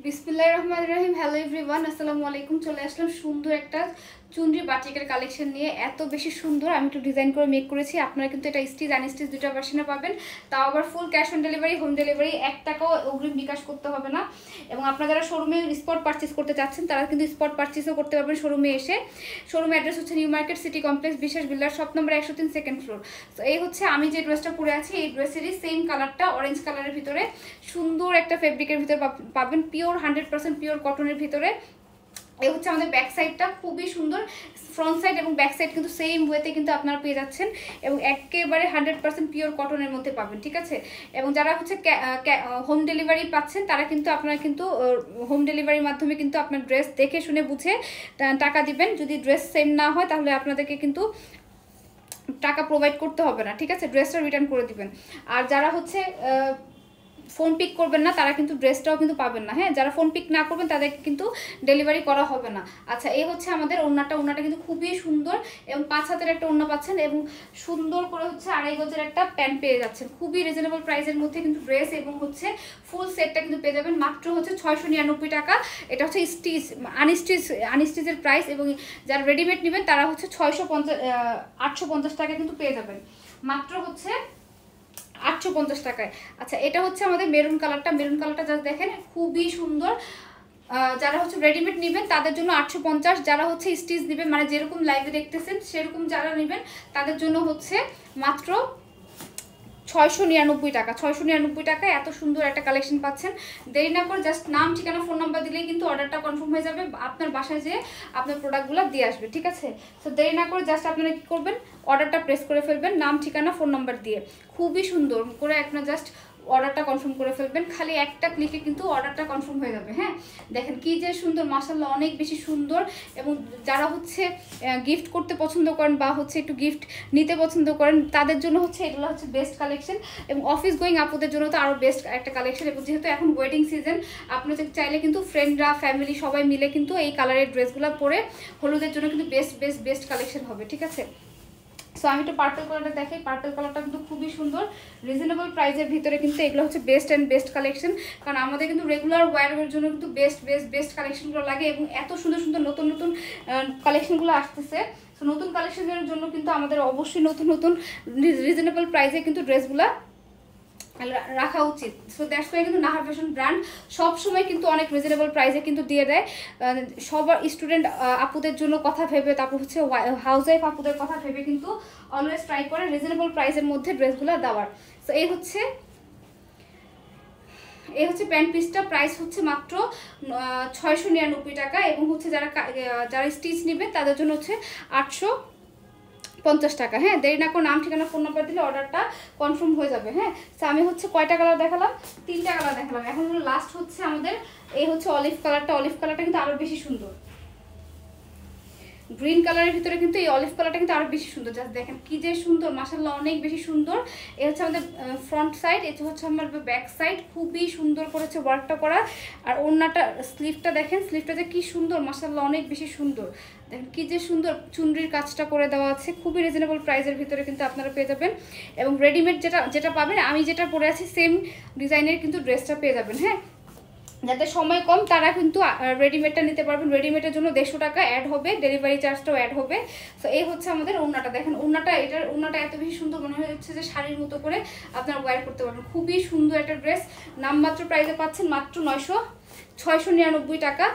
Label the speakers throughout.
Speaker 1: বিসমিল্লাহির রহমানির রহিম। Hello everyone, আসসালামু আলাইকুম। চলে আসলাম সুন্দর একটা চুনরি বাটিকের কালেকশন নিয়ে। এত বেশি সুন্দর, আমি একটু ডিজাইন করে মেক করেছি। আপনারা কিন্তু এটা স্টিচ আনস্টিচ দুটো ভার্সনে পাবেন, তাও আবার full cash on delivery, home delivery. 1 টাকাও অগ্রিম বিকাশ করতে হবে না। এবং আপনারা যারা শোরুমে স্পট পারচেস করতে চাচ্ছেন তারা কিন্তু স্পট পারচেসও করতে পারবেন শোরুমে এসে। শোরুম অ্যাড্রেস হচ্ছে নিউ মার্কেট সিটি কমপ্লেক্স, বিশেষ builder, shop number 103, second floor. তো এই হচ্ছে আমি যে ড্রেসটা পরে আছি, এই ড্রেসেরই সেম কালারটা অরেঞ্জ কালারের ভিতরে সুন্দর একটা ফেব্রিকের ভিতরে পাবেন, পিওর 100% পিওর কটনের ভিতরে। এই হচ্ছে আমাদের ব্যাক সাইডটা, খুবই সুন্দর। ফ্রন্ট সাইড এবং ব্যাক সাইড কিন্তু সেম ওয়েতে কিন্তু আপনারা পেয়ে যাচ্ছেন, এবং একেবারে 100% পিওর কটনের মধ্যে পাবেন, ঠিক আছে। এবং যারা হচ্ছে হোম ডেলিভারি পাচ্ছেন তারা কিন্তু আপনারা কিন্তু হোম ডেলিভারির মাধ্যমে কিন্তু আপনার ড্রেস দেখে শুনে বুঝে টাকা দিবেন। যদি ড্রেস সেম না হয় তাহলে আপনাদেরকে কিন্তু টাকা প্রোভাইড করতে হবে না, ঠিক আছে। ড্রেসটা রিটার্ন করে দিবেন। আর যারা হচ্ছে ফোন পিক করবেন না তারা কিন্তু ড্রেসটাও কিন্তু পাবেন না। হ্যাঁ, যারা ফোন পিক না করবেন তাদেরকে কিন্তু ডেলিভারি করা হবে না। আচ্ছা, এই হচ্ছে আমাদের ওড়নাটা কিন্তু খুবই সুন্দর, এবং 5 হাতের একটা ওড়না পাচ্ছেন, এবং সুন্দর করে হচ্ছে 2.5 গজের একটা প্যান্ট পেয়ে যাচ্ছেন। খুবই রিজনেবল প্রাইসের মধ্যে কিন্তু ড্রেস এবং হচ্ছে ফুল সেটটা কিন্তু পেয়ে যাবেন মাত্র হচ্ছে 699 টাকা। এটা হচ্ছে স্টিচ আনস্টিচের প্রাইস, এবং যারা রেডিমেড নেবেন তারা হচ্ছে 850 টাকা কিন্তু পেয়ে যাবেন, মাত্র হচ্ছে 850 টাকায়। আচ্ছা, এটা হচ্ছে আমাদের মেরুন কালারটা যা দেখেন খুবই সুন্দর। যারা হচ্ছে রেডিমেড নেবেন তাদের জন্য 850, যারা হচ্ছে স্টিচ নেবেন মানে যেরকম লাইভে দেখতেছেন সেরকম যারা নেবেন তাদের জন্য হচ্ছে মাত্র 699 টাকা। 699 টাকায় এত সুন্দর একটা কালেকশন পাচ্ছেন। দেরি না করে জাস্ট নাম, ঠিকানা, ফোন নাম্বার দিলেই কিন্তু অর্ডারটা কনফার্ম হয়ে যাবে, আপনার বাসায় যেয়ে আপনার প্রোডাক্টগুলো দিয়ে আসবে, ঠিক আছে। তো দেরি না করে জাস্ট আপনারা কী করবেন, অর্ডারটা প্রেস করে ফেলবেন নাম, ঠিকানা, ফোন নাম্বার দিয়ে। খুবই সুন্দর করে আপনার জাস্ট অর্ডারটা কনফার্ম করে ফেলবেন, খালি একটা ক্লিকে কিন্তু অর্ডারটা কনফার্ম হয়ে যাবে। হ্যাঁ, দেখেন কি যে সুন্দর, মাশাআল্লাহ অনেক বেশি সুন্দর। এবং যারা হচ্ছে গিফট করতে পছন্দ করেন বা হচ্ছে একটু গিফট নিতে পছন্দ করেন তাদের জন্য হচ্ছে এগুলো হচ্ছে বেস্ট কালেকশন, এবং অফিস গোয়িং আপুদের জন্য তো আরও বেস্ট একটা কালেকশন। এবং যেহেতু এখন ওয়েডিং সিজন, আপনাদের চাইলে কিন্তু ফ্রেন্ডরা, ফ্যামিলি সবাই মিলে কিন্তু এই কালারের ড্রেসগুলো পরে হলুদের জন্য কিন্তু বেস্ট কালেকশন হবে, ঠিক আছে। সো আমি একটু পার্পল কালারটা দেখাই। পার্পল কালারটা কিন্তু খুবই সুন্দর, রিজনেবল প্রাইসের ভিতরে কিন্তু এগুলো হচ্ছে বেস্ট কালেকশন। কারণ আমাদের কিন্তু রেগুলার ওয়্যারের জন্য কিন্তু বেস্ট কালেকশনগুলো লাগে, এবং এত সুন্দর নতুন কালেকশনগুলো আসতেছে। সো নতুন কালেকশনের জন্য কিন্তু আমাদের অবশ্যই নতুন রিজনেবল প্রাইসে কিন্তু ড্রেসগুলো রাখা উচিত। সো দ্যাটস ওয়াই কিন্তু নাহার ফ্যাশন ব্র্যান্ড সবসময় কিন্তু অনেক রিজনেবল প্রাইসে কিন্তু দিয়ে দেয়। সবার স্টুডেন্ট আপুদের জন্য কথা ভেবে, তারপর হচ্ছে হাউস ওয়াইফ আপুদের কথা ভেবে কিন্তু অলওয়েজ ট্রাই করে রিজনেবল প্রাইসের মধ্যে ড্রেসগুলো দেওয়ার। সো এই হচ্ছে প্যান্ট পিসটা, প্রাইস হচ্ছে মাত্র 699 টাকা। এবং হচ্ছে যারা স্টিচ নেবে তাদের জন্য হচ্ছে 850 টাকা। হ্যাঁ, দেরি না করে নাম, ঠিকানা, ফোন নাম্বার দিলে অর্ডারটা কনফার্ম হয়ে যাবে। হ্যাঁ, তো আমি হচ্ছে কয়টা কালার দেখালাম, 3টা কালার দেখালাম। এখন লাস্ট হচ্ছে আমাদের এই হচ্ছে অলিভ কালারটা কিন্তু আরও বেশি সুন্দর। গ্রিন কালারের ভিতরে কিন্তু এই অলিভ কালারটা কিন্তু আরো বেশি সুন্দর। জাস্ট দেখেন কি যে সুন্দর, মাশাআল্লাহ অনেক বেশি সুন্দর। এই হচ্ছে আমাদের ফ্রন্ট সাইড, এটা হচ্ছে আমার ব্যাক সাইড, খুবই সুন্দর করেছে ওয়ার্কটা করা। আর ওড়নাটা, স্লিভটা দেখেন, স্লিভটা যে কি সুন্দর, মাশাআল্লাহ অনেক বেশি সুন্দর। দেখেন কি যে সুন্দর চুনরির কাজটা করে দেওয়া আছে, খুবই রিজনেবল প্রাইসের ভিতরে কিন্তু আপনারা পেয়ে যাবেন। এবং রেডিমেড যেটা পাবেন, আমি যেটা পরে আছি সেম ডিজাইনের কিন্তু ড্রেসটা পেয়ে যাবেন। হ্যাঁ, যাদের সময় কম তারা কিন্তু রেডিমেডটা নিতে পারবেন। রেডিমেডের জন্য 150 টাকা অ্যাড হবে, ডেলিভারি চার্জটাও অ্যাড হবে। সো এই হচ্ছে আমাদের ওড়নাটা। দেখেন ওড়নাটা এত বেশি সুন্দর, মনে হচ্ছে যে শাড়ির মতো করে আপনারা ওয়্যার করতে পারবেন। খুবই সুন্দর একটা ড্রেস, নামমাত্র প্রাইসে পাচ্ছেন মাত্র 699 টাকা।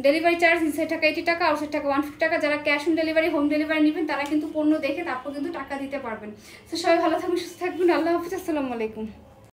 Speaker 1: ডেলিভারি চার্জ ইনসাইড টাকা 80 টাকা, আউটসাইড টাকা 150 টাকা। যারা cash on delivery, home delivery নেবেন তারা কিন্তু পণ্য দেখে তারপর কিন্তু টাকা দিতে পারবেন। তো সবাই ভালো থাকবেন, সুস্থ থাকবেন। আল্লাহ হাফিজ, আসসালামু আলাইকুম।